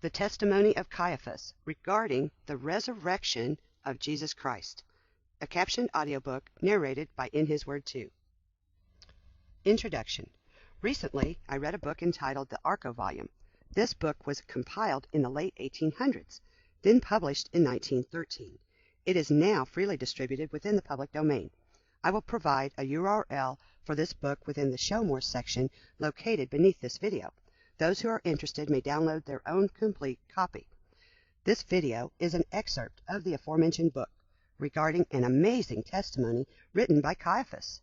The Testimony of Caiaphas Regarding the Resurrection of Jesus Christ, a captioned audiobook narrated by In His Word Too. Introduction. Recently, I read a book entitled the Archo Volume. This book was compiled in the late 1800s, then published in 1913. It is now freely distributed within the public domain. I will provide a URL for this book within the Show More section located beneath this video. Those who are interested may download their own complete copy. This video is an excerpt of the aforementioned book regarding an amazing testimony written by Caiaphas.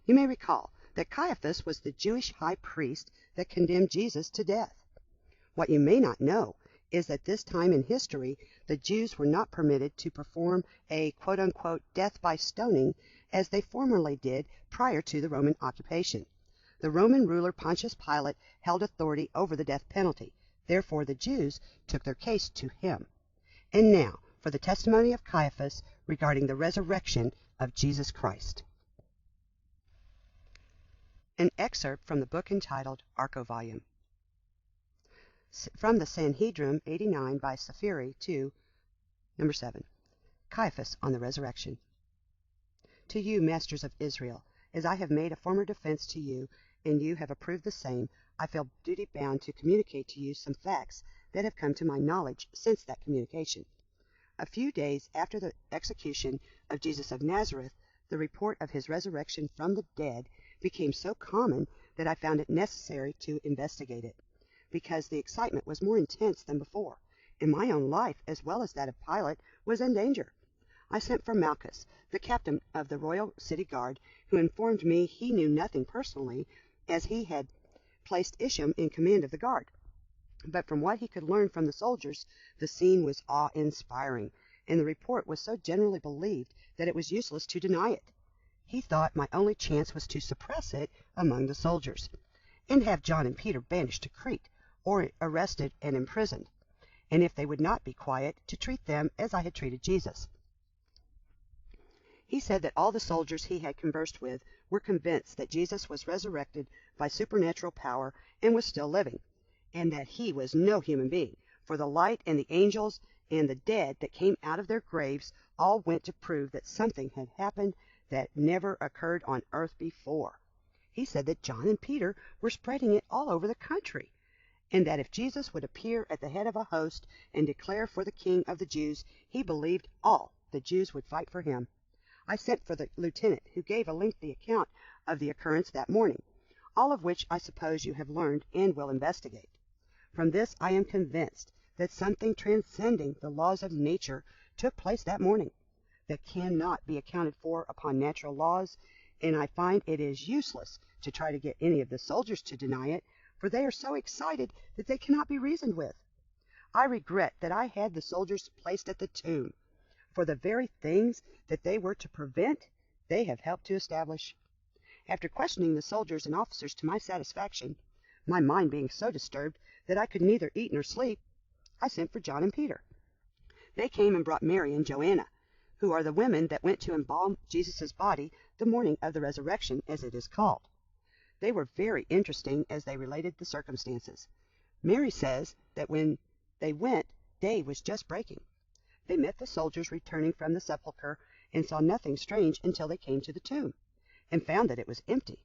You may recall that Caiaphas was the Jewish high priest that condemned Jesus to death. What you may not know is that this time in history, the Jews were not permitted to perform a quote-unquote death by stoning as they formerly did prior to the Roman occupation. The Roman ruler Pontius Pilate held authority over the death penalty. Therefore, the Jews took their case to him. And now, for the testimony of Caiaphas regarding the resurrection of Jesus Christ. An excerpt from the book entitled Archo Volume. From the Sanhedrin 89 by Safiri to number 7. Caiaphas on the resurrection. To you, masters of Israel, as I have made a former defense to you, and you have approved the same, I feel duty bound to communicate to you some facts that have come to my knowledge since that communication. A few days after the execution of Jesus of Nazareth, the report of his resurrection from the dead became so common that I found it necessary to investigate it, because the excitement was more intense than before, and my own life, as well as that of Pilate, was in danger. I sent for Malchus, the captain of the royal city guard, who informed me he knew nothing personally, as he had placed Isham in command of the guard. But from what he could learn from the soldiers, the scene was awe-inspiring, and the report was so generally believed that it was useless to deny it. He thought my only chance was to suppress it among the soldiers, and have John and Peter banished to Crete, or arrested and imprisoned, and if they would not be quiet, to treat them as I had treated Jesus. He said that all the soldiers he had conversed with were convinced that Jesus was resurrected by supernatural power and was still living, and that he was no human being, for the light and the angels and the dead that came out of their graves all went to prove that something had happened that never occurred on earth before. He said that John and Peter were spreading it all over the country, and that if Jesus would appear at the head of a host and declare for the King of the Jews, he believed all the Jews would fight for him. I sent for the lieutenant, who gave a lengthy account of the occurrence that morning, all of which I suppose you have learned and will investigate. From this I am convinced that something transcending the laws of nature took place that morning, that cannot be accounted for upon natural laws, and I find it is useless to try to get any of the soldiers to deny it, for they are so excited that they cannot be reasoned with. I regret that I had the soldiers placed at the tomb, for the very things that they were to prevent, they have helped to establish. After questioning the soldiers and officers to my satisfaction, my mind being so disturbed that I could neither eat nor sleep, I sent for John and Peter. They came and brought Mary and Joanna, who are the women that went to embalm Jesus' body the morning of the resurrection, as it is called. They were very interesting as they related the circumstances. Mary says that when they went, day was just breaking. They met the soldiers returning from the sepulchre, and saw nothing strange until they came to the tomb, and found that it was empty.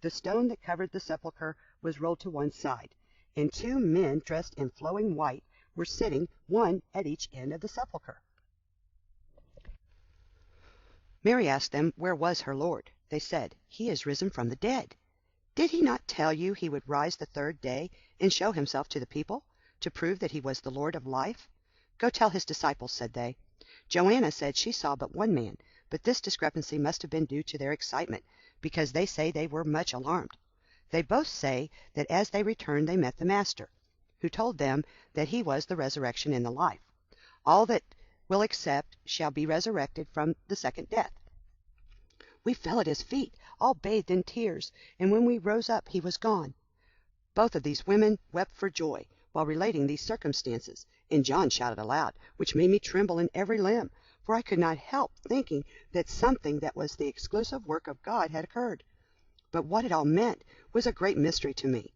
The stone that covered the sepulchre was rolled to one side, and 2 men dressed in flowing white were sitting, one at each end of the sepulchre. Mary asked them where was her Lord. They said, "He is risen from the dead. Did he not tell you he would rise the 3rd day and show himself to the people, to prove that he was the Lord of life? Go tell his disciples," said they. Joanna said she saw but one man, but this discrepancy must have been due to their excitement, because they say they were much alarmed. They both say that as they returned they met the Master, who told them that he was the resurrection and the life. All that will accept shall be resurrected from the second death. We fell at his feet, all bathed in tears, and when we rose up he was gone. Both of these women wept for joy while relating these circumstances, and John shouted aloud, which made me tremble in every limb, for I could not help thinking that something that was the exclusive work of God had occurred. But what it all meant was a great mystery to me.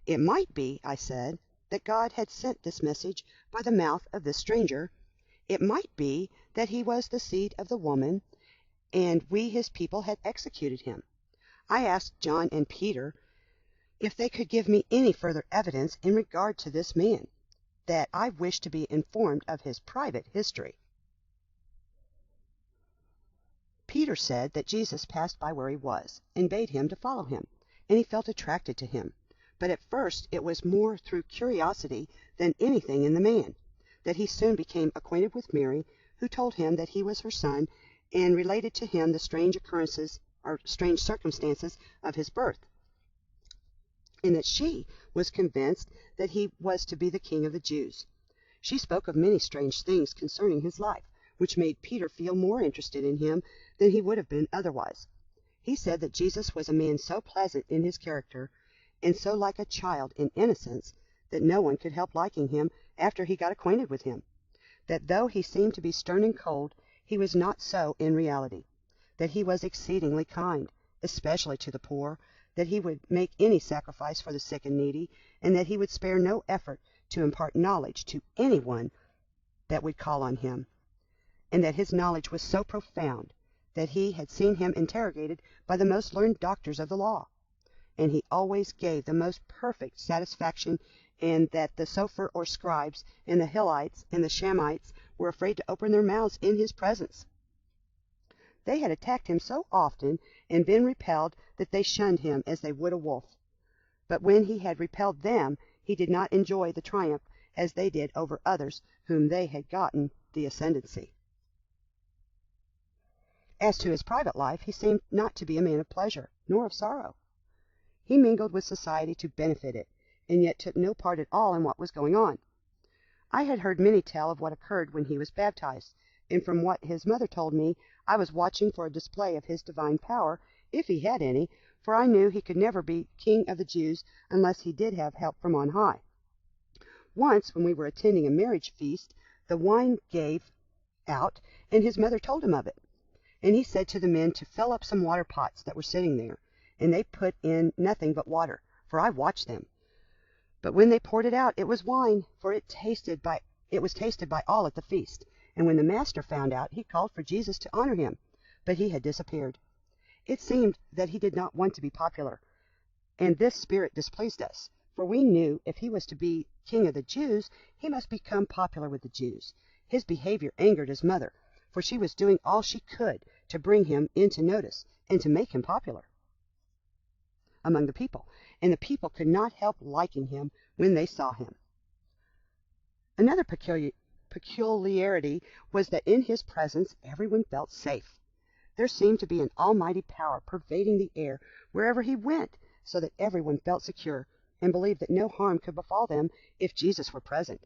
It might be, I said, that God had sent this message by the mouth of this stranger. It might be that he was the seed of the woman, and we his people had executed him. I asked John and Peter if they could give me any further evidence in regard to this man, that I wished to be informed of his private history. Peter said that Jesus passed by where he was, and bade him to follow him, and he felt attracted to him. But at first it was more through curiosity than anything in the man, that he soon became acquainted with Mary, who told him that he was her son, and related to him the strange occurrences or strange circumstances of his birth, and that she was convinced that he was to be the King of the Jews. She spoke of many strange things concerning his life, which made Peter feel more interested in him than he would have been otherwise. He said that Jesus was a man so pleasant in his character, and so like a child in innocence, that no one could help liking him after he got acquainted with him. That though he seemed to be stern and cold, he was not so in reality. That he was exceedingly kind, especially to the poor, that he would make any sacrifice for the sick and needy, and that he would spare no effort to impart knowledge to anyone that would call on him, and that his knowledge was so profound that he had seen him interrogated by the most learned doctors of the law, and he always gave the most perfect satisfaction, and that the Sophir or scribes, and the Hillites, and the Shamites were afraid to open their mouths in his presence. They had attacked him so often and been repelled that they shunned him as they would a wolf. But when he had repelled them, he did not enjoy the triumph as they did over others whom they had gotten the ascendancy. As to his private life, he seemed not to be a man of pleasure, nor of sorrow. He mingled with society to benefit it, and yet took no part at all in what was going on. I had heard many tell of what occurred when he was baptized, and from what his mother told me, I was watching for a display of his divine power, if he had any, for I knew he could never be King of the Jews unless he did have help from on high. Once, when we were attending a marriage feast, the wine gave out, and his mother told him of it. And he said to the men to fill up some water pots that were sitting there, and they put in nothing but water, for I watched them. But when they poured it out, it was wine, for it was tasted by all at the feast. And when the master found out, he called for Jesus to honor him, but he had disappeared. It seemed that he did not want to be popular, and this spirit displeased us, for we knew if he was to be King of the Jews, he must become popular with the Jews. His behavior angered his mother, for she was doing all she could to bring him into notice and to make him popular among the people, and the people could not help liking him when they saw him. Another peculiarity was that in his presence everyone felt safe. There seemed to be an almighty power pervading the air wherever he went, so that everyone felt secure, and believed that no harm could befall them if Jesus were present.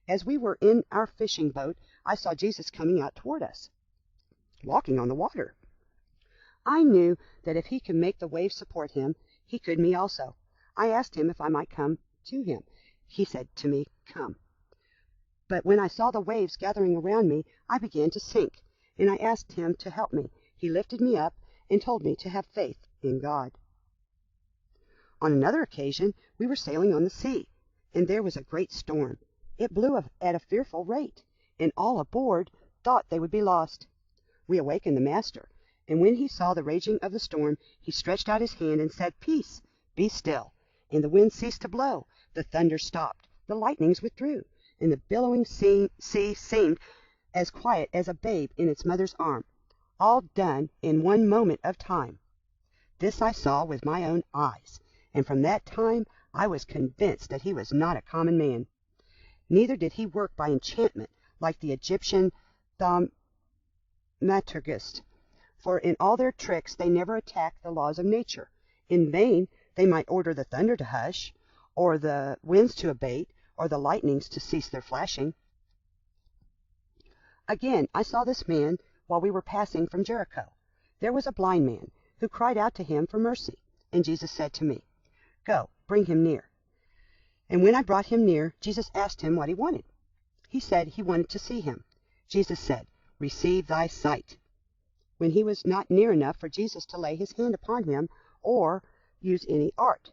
As we were in our fishing boat, I saw Jesus coming out toward us, walking on the water. I knew that if he could make the waves support him, he could me also. I asked him if I might come to him. He said to me, "Come." But when I saw the waves gathering around me, I began to sink, and I asked him to help me. He lifted me up and told me to have faith in God. On another occasion, we were sailing on the sea, and there was a great storm. It blew at a fearful rate, and all aboard thought they would be lost. We awakened the master, and when he saw the raging of the storm, he stretched out his hand and said, "Peace, be still." And the wind ceased to blow, the thunder stopped, the lightnings withdrew, and the billowing sea seemed as quiet as a babe in its mother's arm, all done in one moment of time. This I saw with my own eyes, and from that time I was convinced that he was not a common man. Neither did he work by enchantment like the Egyptian thaumaturgists, for in all their tricks they never attacked the laws of nature. In vain they might order the thunder to hush, or the winds to abate, or the lightnings to cease their flashing. Again, I saw this man while we were passing from Jericho. There was a blind man, who cried out to him for mercy, and Jesus said to me, "Go, bring him near." And when I brought him near, Jesus asked him what he wanted. He said he wanted to see him. Jesus said, "Receive thy sight." When he was not near enough for Jesus to lay his hand upon him, or use any art.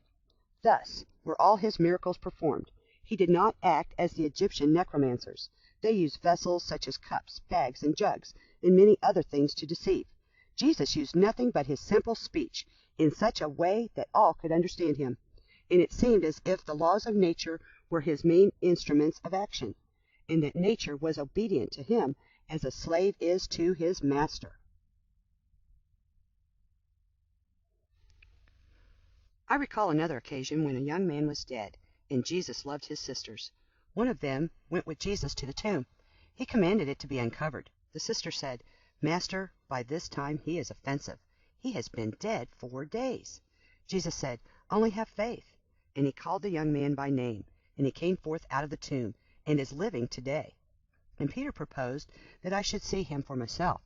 Thus were all his miracles performed. He did not act as the Egyptian necromancers. They used vessels such as cups, bags, and jugs, and many other things to deceive. Jesus used nothing but his simple speech in such a way that all could understand him, and it seemed as if the laws of nature were his main instruments of action, and that nature was obedient to him as a slave is to his master. I recall another occasion when a young man was dead, and Jesus loved his sisters. One of them went with Jesus to the tomb. He commanded it to be uncovered. The sister said, "Master, by this time he is offensive. He has been dead 4 days." Jesus said, "Only have faith." And he called the young man by name, and he came forth out of the tomb, and is living today. And Peter proposed that I should see him for myself.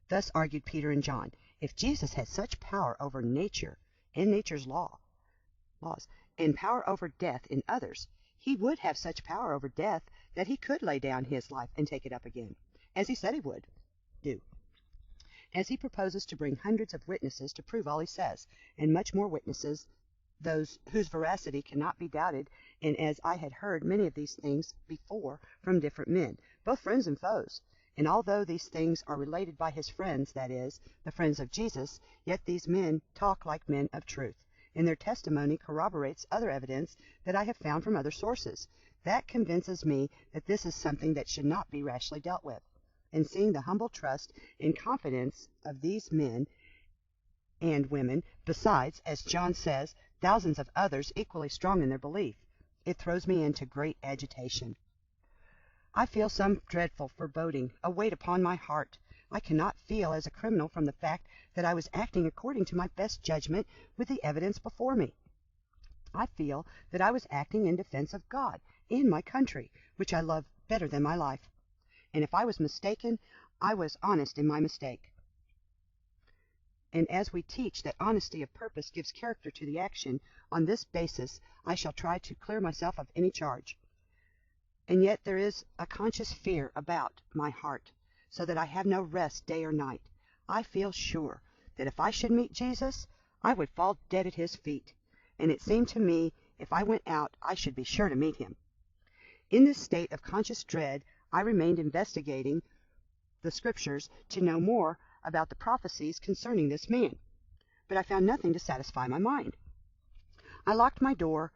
Thus argued Peter and John, if Jesus had such power over nature and nature's laws, and power over death in others, he would have such power over death that he could lay down his life and take it up again, as he said he would do. As he proposes to bring hundreds of witnesses to prove all he says, and much more witnesses, those whose veracity cannot be doubted, and as I had heard many of these things before from different men, both friends and foes, and although these things are related by his friends, that is, the friends of Jesus, yet these men talk like men of truth, and their testimony corroborates other evidence that I have found from other sources. That convinces me that this is something that should not be rashly dealt with. And seeing the humble trust and confidence of these men and women, besides, as John says, thousands of others equally strong in their belief, it throws me into great agitation. I feel some dreadful foreboding, a weight upon my heart. I cannot feel as a criminal from the fact that I was acting according to my best judgment with the evidence before me. I feel that I was acting in defense of God and my country, which I love better than my life. And if I was mistaken, I was honest in my mistake. And as we teach that honesty of purpose gives character to the action, on this basis I shall try to clear myself of any charge. And yet there is a conscious fear about my heart, so that I have no rest day or night. I feel sure that if I should meet Jesus, I would fall dead at his feet, and it seemed to me if I went out I should be sure to meet him. In this state of conscious dread I remained investigating the Scriptures to know more about the prophecies concerning this man, but I found nothing to satisfy my mind. I locked my door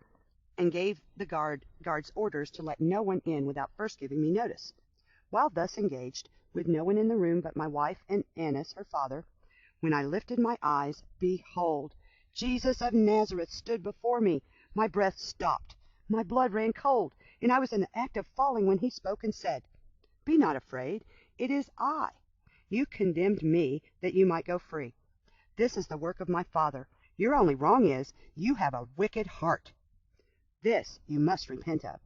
and gave the guards orders to let no one in without first giving me notice. While thus engaged, with no one in the room but my wife and Annas, her father, when I lifted my eyes, behold, Jesus of Nazareth stood before me. My breath stopped, my blood ran cold, and I was in the act of falling when he spoke and said, "Be not afraid, it is I. You condemned me that you might go free. This is the work of my Father. Your only wrong is, you have a wicked heart. This you must repent of.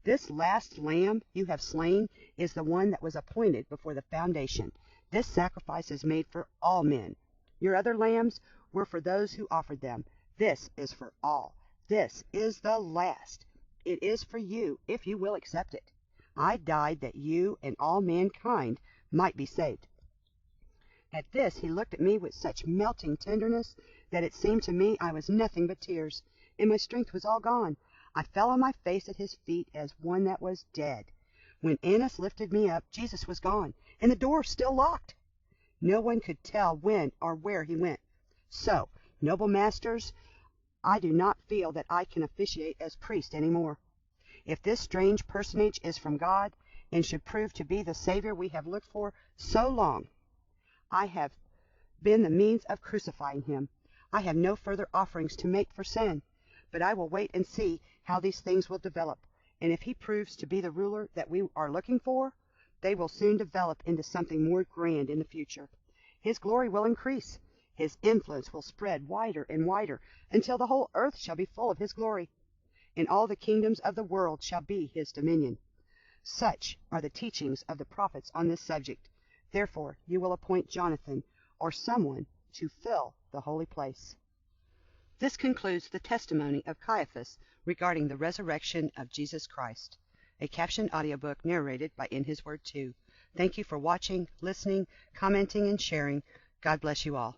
This last lamb you have slain is the one that was appointed before the foundation. This sacrifice is made for all men. Your other lambs were for those who offered them. This is for all. This is the last. It is for you, if you will accept it. I died that you and all mankind might be saved." At this he looked at me with such melting tenderness that it seemed to me I was nothing but tears, and my strength was all gone. I fell on my face at his feet as one that was dead. When Annas lifted me up, Jesus was gone, and the door still locked. No one could tell when or where he went. So, noble masters, I do not feel that I can officiate as priest any more. If this strange personage is from God, and should prove to be the Savior we have looked for so long, I have been the means of crucifying him. I have no further offerings to make for sin, but I will wait and see how these things will develop, and if he proves to be the ruler that we are looking for, they will soon develop into something more grand in the future. His glory will increase. His influence will spread wider and wider until the whole earth shall be full of his glory, and all the kingdoms of the world shall be his dominion. Such are the teachings of the prophets on this subject. Therefore you will appoint Jonathan, or someone, to fill the holy place. This concludes the testimony of Caiaphas regarding the resurrection of Jesus Christ, a captioned audiobook narrated by In His Word 2. Thank you for watching, listening, commenting, and sharing. God bless you all.